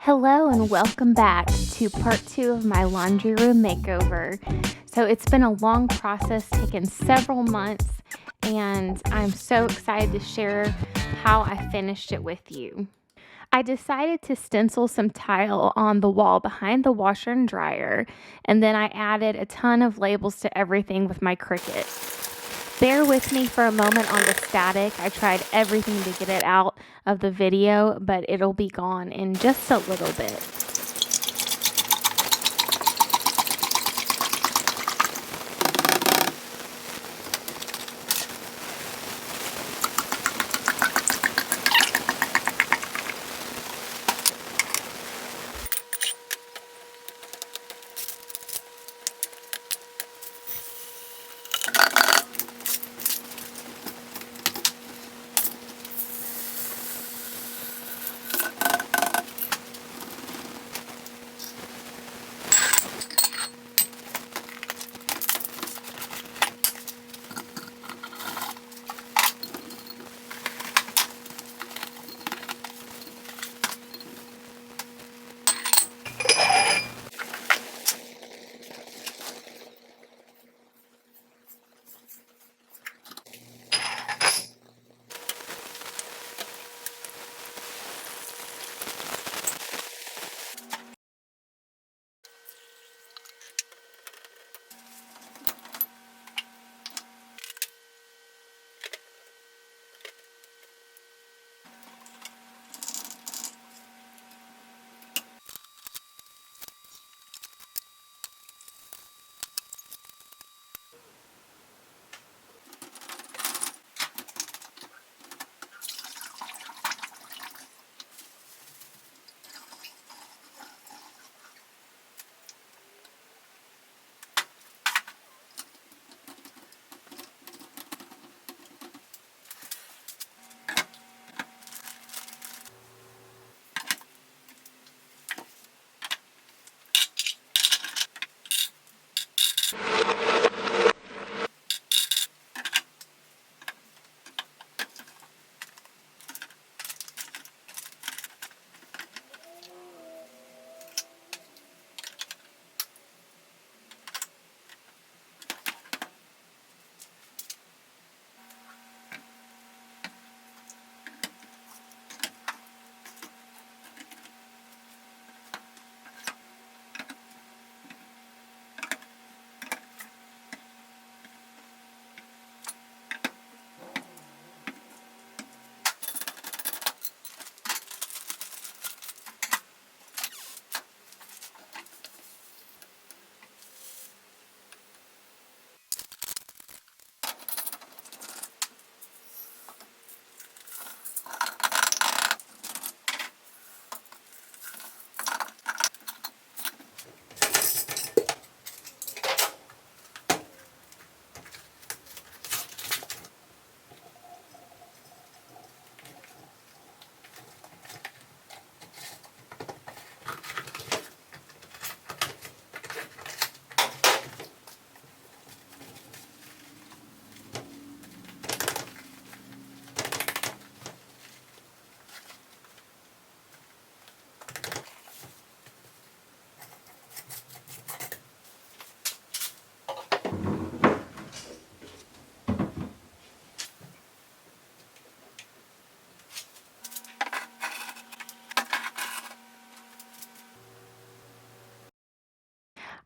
Hello and welcome back to part 2 of my laundry room makeover. So it's been a long process, taken several months, and I'm so excited to share how I finished it with you. I decided to stencil some tile on the wall behind the washer and dryer, and then I added a ton of labels to everything with my Cricut. Bear with me for a moment on the static. I tried everything to get it out of the video, but it'll be gone in just a little bit.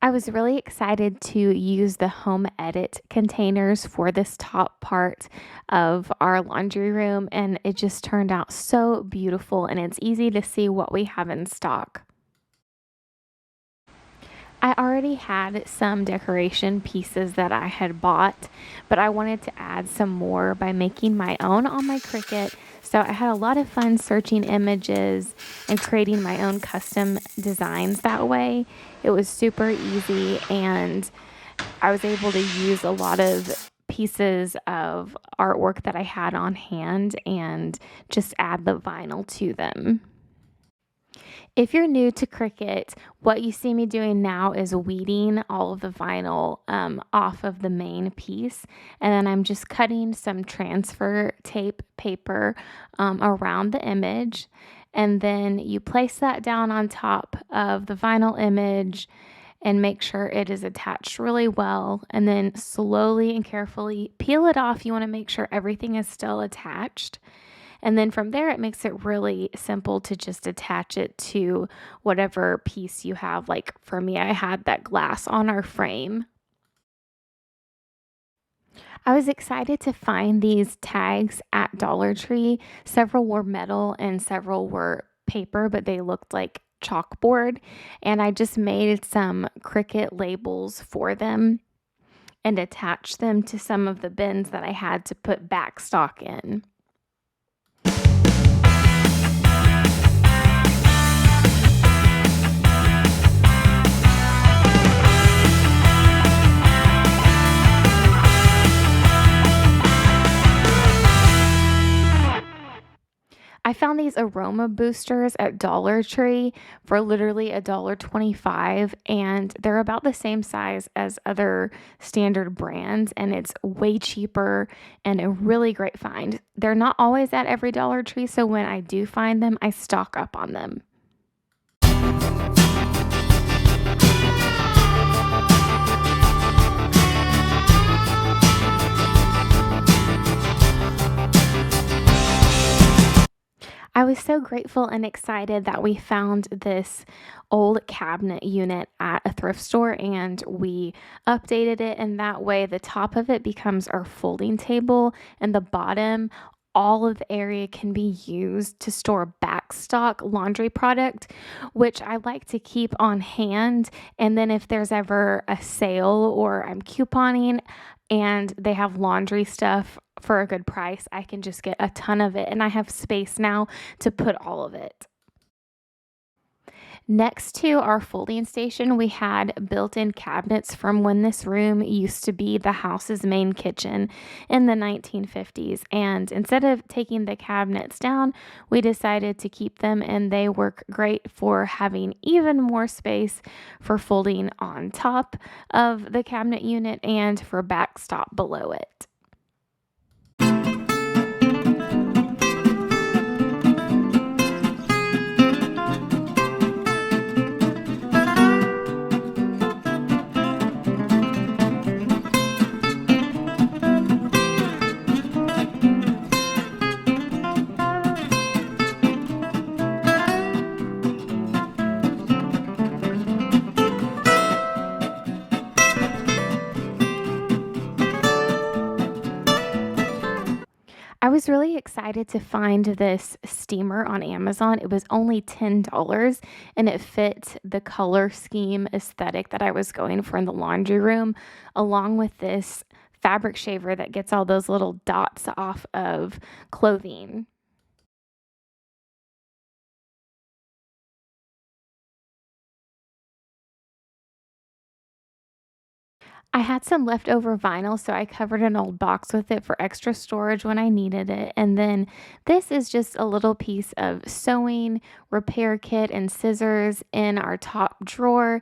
I was really excited to use the home edit containers for this top part of our laundry room, and it just turned out so beautiful, and it's easy to see what we have in stock. I already had some decoration pieces that I had bought, but I wanted to add some more by making my own on my Cricut. So I had a lot of fun searching images and creating my own custom designs that way. It was super easy, and I was able to use a lot of pieces of artwork that I had on hand and just add the vinyl to them. If you're new to Cricut, what you see me doing now is weeding all of the vinyl off of the main piece, and then I'm just cutting some transfer tape paper around the image, And then you place that down on top of the vinyl image and make sure it is attached really well. And then slowly and carefully peel it off. You want to make sure everything is still attached. And then from there, it makes it really simple to just attach it to whatever piece you have. Like for me, I had that glass on our frame. I was excited to find these tags at Dollar Tree. Several were metal and several were paper, but they looked like chalkboard. And I just made some Cricut labels for them and attached them to some of the bins that I had to put backstock in. I found these aroma boosters at Dollar Tree for literally $1.25, and they're about the same size as other standard brands, and it's way cheaper and a really great find. They're not always at every Dollar Tree, so when I do find them, I stock up on them. I was so grateful and excited that we found this old cabinet unit at a thrift store and we updated it, and that way the top of it becomes our folding table and the bottom, all of the area can be used to store backstock laundry product, which I like to keep on hand. And then if there's ever a sale or I'm couponing and they have laundry stuff for a good price, I can just get a ton of it, and I have space now to put all of it. Next to our folding station, we had built-in cabinets from when this room used to be the house's main kitchen in the 1950s. And instead of taking the cabinets down, we decided to keep them, and they work great for having even more space for folding on top of the cabinet unit and for backstop below it. I was really excited to find this steamer on Amazon. It was only $10 and it fit the color scheme aesthetic that I was going for in the laundry room, along with this fabric shaver that gets all those little dots off of clothing. I had some leftover vinyl, so I covered an old box with it for extra storage when I needed it. And then this is just a little piece of sewing repair kit and scissors in our top drawer.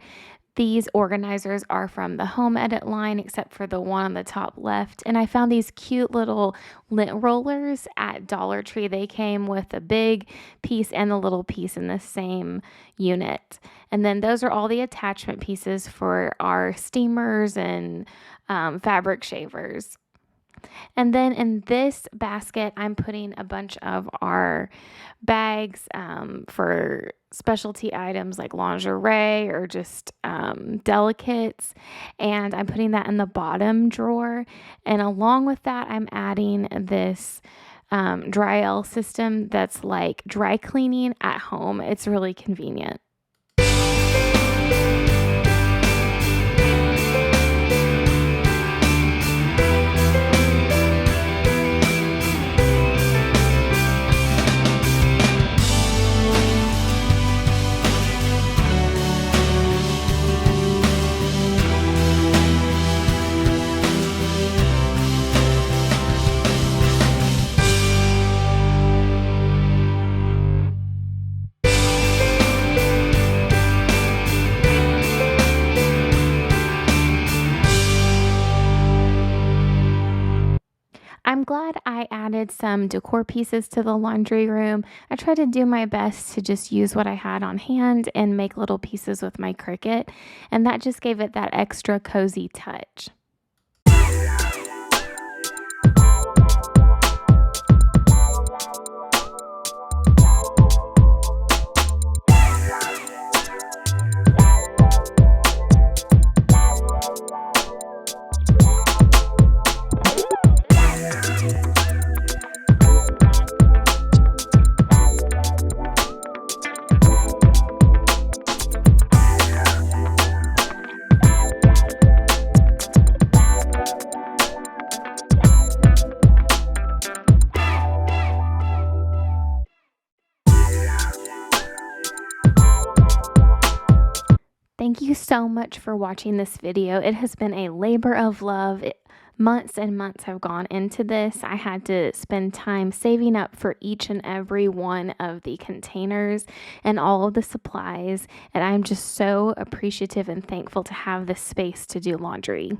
These organizers are from the Home Edit line, except for the one on the top left. And I found these cute little lint rollers at Dollar Tree. They came with a big piece and a little piece in the same unit. And then those are all the attachment pieces for our steamers and fabric shavers. And then in this basket, I'm putting a bunch of our bags for specialty items like lingerie or just delicates. And I'm putting that in the bottom drawer. And along with that, I'm adding this dry L system that's like dry cleaning at home. It's really convenient. glad I added some decor pieces to the laundry room. I tried to do my best to just use what I had on hand and make little pieces with my Cricut, and that just gave it that extra cozy touch. Thank you so much for watching this video. It has been a labor of love. Months and months have gone into this. I had to spend time saving up for each and every one of the containers and all of the supplies, and I'm just so appreciative and thankful to have this space to do laundry.